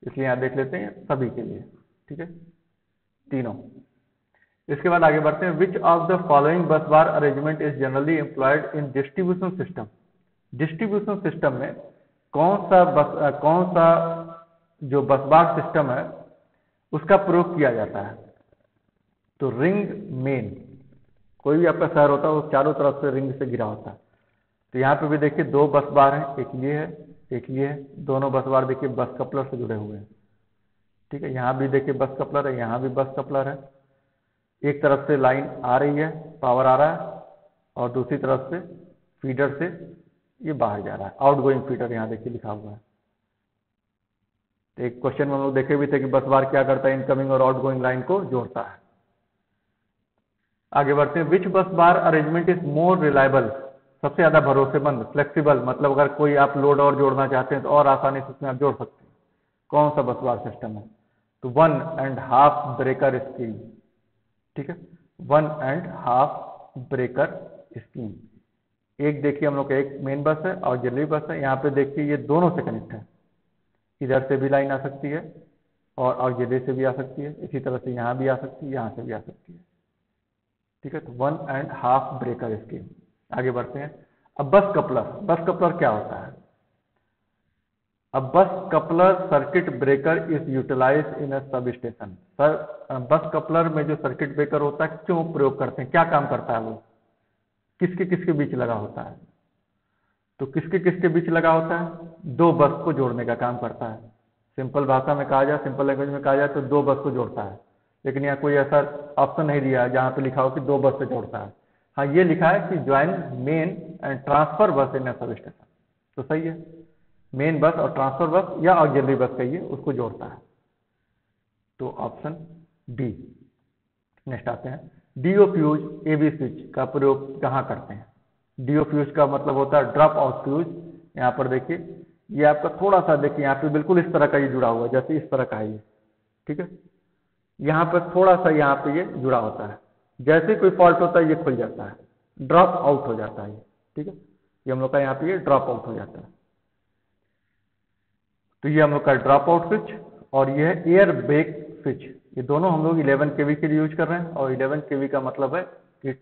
Speaker 1: इसलिए यहाँ देख लेते हैं सभी के लिए। ठीक है, तीनों। इसके बाद आगे बढ़ते हैं। Which of the following bus bar arrangement is generally employed in distribution system. Distribution system में कौन सा जो बस बार सिस्टम है उसका प्रयोग किया जाता है? तो रिंग मेन, कोई भी आपका शहर होता है वो चारों तरफ से रिंग से घिरा होता है। तो यहाँ पे भी देखिए दो बस बार हैं, एक ये है एक ये है। दोनों बस बार देखिए बस कपलर से जुड़े हुए हैं। ठीक है, यहाँ भी देखिए बस कपलर है, यहाँ भी बस कपलर है। एक तरफ से लाइन आ रही है, पावर आ रहा है, और दूसरी तरफ से फीडर से ये बाहर जा रहा है। आउटगोइंग फीडर यहाँ देखिए लिखा हुआ है। तो एक क्वेश्चन में हम लोग देखे भी थे कि बस बार क्या करता है, इनकमिंग और आउटगोइंग लाइन को जोड़ता है। आगे बढ़ते हैं। Which bus bar arrangement is more reliable, सबसे ज्यादा भरोसेमंद, फ्लेक्सिबल, मतलब अगर कोई आप लोड और जोड़ना चाहते हैं तो और आसानी से उसमें आप जोड़ सकते हैं। कौन सा बस बार सिस्टम है? तो 1.5 ब्रेकर स्कीम। ठीक है, 1.5 ब्रेकर स्कीम। एक देखिए हम लोग का एक मेन बस है और ऑक्सिलरी बस है। यहाँ पे देखिए ये दोनों से कनेक्ट है, इधर से भी लाइन आ सकती है और ऑक्सिलरी से भी आ सकती है, इसी तरह से यहाँ भी आ सकती है, यहाँ से भी आ सकती है। ठीक है, तो 1.5 ब्रेकर स्कीम। आगे बढ़ते हैं। अब बस कपलर क्या होता है? अब bus coupler circuit breaker is utilize in a substation. बस कपलर में जो सर्किट ब्रेकर होता है क्यों प्रयोग करते हैं, क्या काम करता है वो, किसके किसके बीच लगा होता है? तो किसके किसके बीच लगा होता है? दो बस को जोड़ने का काम करता है। सिंपल भाषा में कहा जाए, सिंपल लैंग्वेज में कहा जाए तो दो बस को जोड़ता है। लेकिन यहाँ कोई ऐसा ऑप्शन नहीं दिया है जहाँ पे लिखा हो कि दो बस से जोड़ता है। हाँ, ये लिखा है कि ज्वाइन मेन एंड ट्रांसफर बस इन सब स्टेशन। तो सही है, मेन बस और ट्रांसफर बस या ऑक्सिलरी बस कहिए, उसको जोड़ता है। तो ऑप्शन डी। नेक्स्ट आते हैं। डीओ फ्यूज एबी स्विच का प्रयोग कहाँ करते हैं? डीओ फ्यूज का मतलब होता है ड्रॉप आउट फ्यूज। यहाँ पर देखिए ये आपका थोड़ा सा देखिए यहाँ पे बिल्कुल इस तरह का ये जुड़ा हुआ है, जैसे इस तरह का है ये। ठीक है, यहाँ पर थोड़ा सा यहाँ पे ये जुड़ा होता है, जैसे कोई फॉल्ट होता है ये खुल जाता है, ड्रॉप आउट हो जाता है ये। ठीक है, ये हम लोग का यहाँ पे ये ड्रॉप आउट हो जाता है। तो ये हम लोग का ड्रॉप आउट स्विच और ये है एयर ब्रेक स्विच। ये दोनों हम लोग 11 केवी के लिए यूज कर रहे हैं, और 11 केवी का मतलब है कि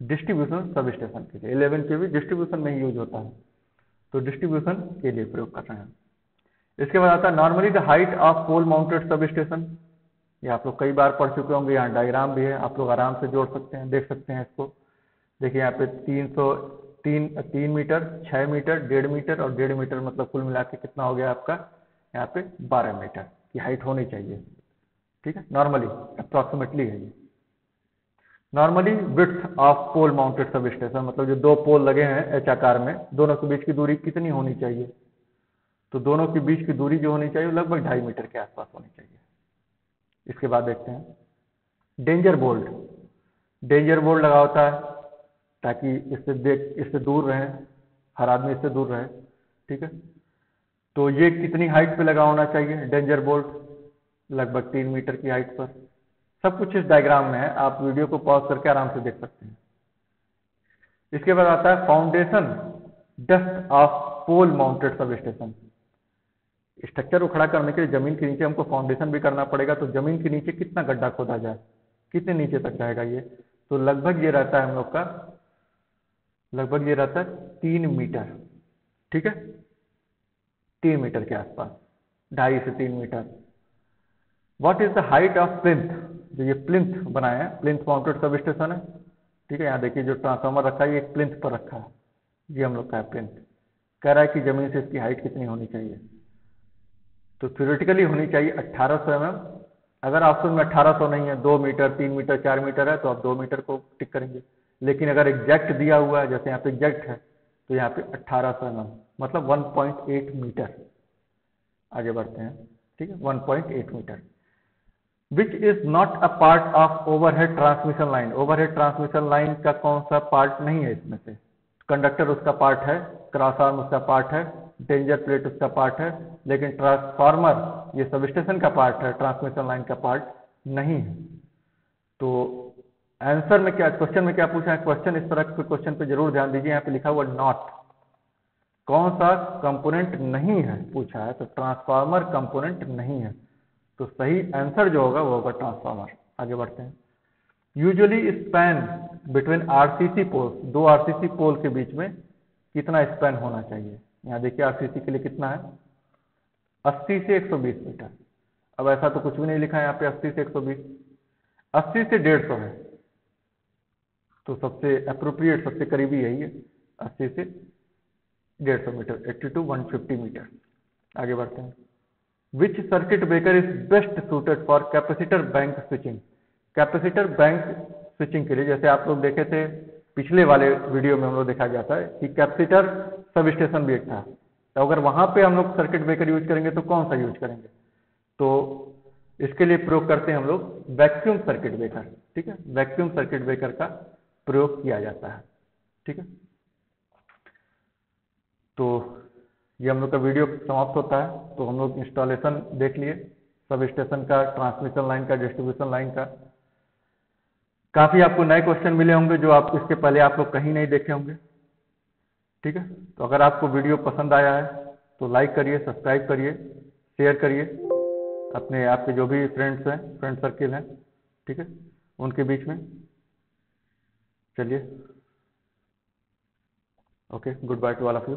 Speaker 1: डिस्ट्रीब्यूशन सब स्टेशन के लिए 11 केवी डिस्ट्रीब्यूशन में ही यूज होता है, तो डिस्ट्रीब्यूशन के लिए प्रयोग कर रहे हैं। इसके बाद आता है normally the height of pole mounted substation. ये आप लोग कई बार पढ़ चुके होंगे, यहाँ डायग्राम भी है, आप लोग आराम से जोड़ सकते हैं, देख सकते हैं इसको। देखिए यहाँ पे 3 मीटर, 6 मीटर, 1.5 मीटर और 1.5 मीटर, मतलब कुल मिला के कितना हो गया आपका यहाँ पे 12 मीटर की हाइट होनी चाहिए। ठीक है, नॉर्मली अप्रॉक्सीमेटली है ये। Normally width of pole mounted substation, मतलब जो दो पोल लगे हैं एच आकार में, दोनों के बीच की दूरी कितनी होनी चाहिए? तो दोनों के बीच की दूरी जो होनी चाहिए लगभग 2.5 मीटर के आसपास होनी चाहिए। इसके बाद देखते हैं डेंजर बोल्ट। डेंजर बोल्ट लगा होता है ताकि इससे दूर रहे, हर आदमी इससे दूर रहे। ठीक है, तो ये कितनी हाइट पे लगा होना चाहिए डेंजर बोल्ट? लगभग 3 मीटर की हाइट पर। सब कुछ इस डायग्राम में है, आप वीडियो को पॉज करके आराम से देख सकते हैं। इसके बाद आता है foundation depth of pole mounted substation. Structure को खड़ा करने के लिए जमीन के नीचे हमको फाउंडेशन भी करना पड़ेगा, तो जमीन के नीचे कितना गड्ढा खोदा जाए, कितने नीचे तक जाएगा ये? तो लगभग ये रहता है हम लोग का, लगभग ये रहता है 3 मीटर। ठीक है, 3 मीटर के आसपास, 2.5 से 3 metre. What is the height of plinth? जो ये प्लिंथ बनाया है, प्लिंथ माउंटेड सब स्टेशन है। ठीक है, यहाँ देखिए जो ट्रांसफार्मर रखा है ये प्लिंथ पर रखा है, ये हम लोग का है प्लिंथ। कह रहा है कि जमीन से इसकी हाइट कितनी होनी चाहिए? तो थ्योरेटिकली होनी चाहिए 1800 mm। अगर ऑप्शन में 1800 नहीं है, 2 मीटर, 3 मीटर, 4 मीटर है, तो आप 2 मीटर को टिक करेंगे। लेकिन अगर एग्जैक्ट दिया हुआ है, जैसे यहाँ पे एग्जैक्ट है, तो यहाँ पे 1800 mm मतलब 1.8 मीटर। आगे बढ़ते हैं। ठीक है, 1.8 metre. Which is not a part of overhead transmission line. Overhead transmission line का कौन सा पार्ट नहीं है इसमें से? कंडक्टर उसका पार्ट है, क्रॉस आर्म उसका पार्ट है, डेंजर प्लेट उसका पार्ट है, लेकिन ट्रांसफार्मर ये सब स्टेशन का पार्ट है, ट्रांसमिशन लाइन का पार्ट नहीं है। तो आंसर में क्या, क्वेश्चन में क्या पूछा है? क्वेश्चन इस तरह के क्वेश्चन पे जरूर ध्यान दीजिए, यहाँ पे लिखा हुआ नॉट, कौन सा कंपोनेंट नहीं है पूछा है, तो ट्रांसफार्मर कंपोनेंट नहीं है। तो सही आंसर जो होगा वो होगा ट्रांसफार्मर। आगे बढ़ते हैं। Usually span between RCC pole, दो आरसीसी पोल के बीच में कितना स्पैन होना चाहिए? यहाँ देखिए आरसीसी के लिए कितना है, 80 से 120 मीटर। अब ऐसा तो कुछ भी नहीं लिखा है यहाँ पे 80 से 120, 80 से 150 है, तो सबसे अप्रोप्रिएट, सबसे करीबी यही है, 80 से 150 मीटर, 80 टू 150 मीटर। आगे बढ़ते हैं। विच circuit breaker is best suited for capacitor bank switching? Capacitor bank switching के लिए, जैसे आप लोग देखे थे पिछले वाले वीडियो में हम लोग देखा गया था कि कैपेसिटर सब स्टेशन भी एक था, तो अगर वहां पे हम लोग सर्किट ब्रेकर यूज करेंगे तो कौन सा यूज करेंगे? तो इसके लिए प्रयोग करते हैं हम लोग वैक्यूम सर्किट ब्रेकर। ठीक है, वैक्यूम सर्किट ब्रेकर का प्रयोग किया जाता है। ठीक है, तो ये हम लोग का वीडियो समाप्त होता है। तो हम लोग इंस्टॉलेशन देख लिए सब स्टेशन का, ट्रांसमिशन लाइन का, डिस्ट्रीब्यूशन लाइन का। काफी आपको नए क्वेश्चन मिले होंगे जो आप इसके पहले आप लोग कहीं नहीं देखे होंगे। ठीक है, तो अगर आपको वीडियो पसंद आया है तो लाइक करिए, सब्सक्राइब करिए, शेयर करिए अपने, आपके जो भी फ्रेंड्स हैं, फ्रेंड सर्किल हैं, ठीक है, उनके बीच में। चलिए, okay, good by two all of you.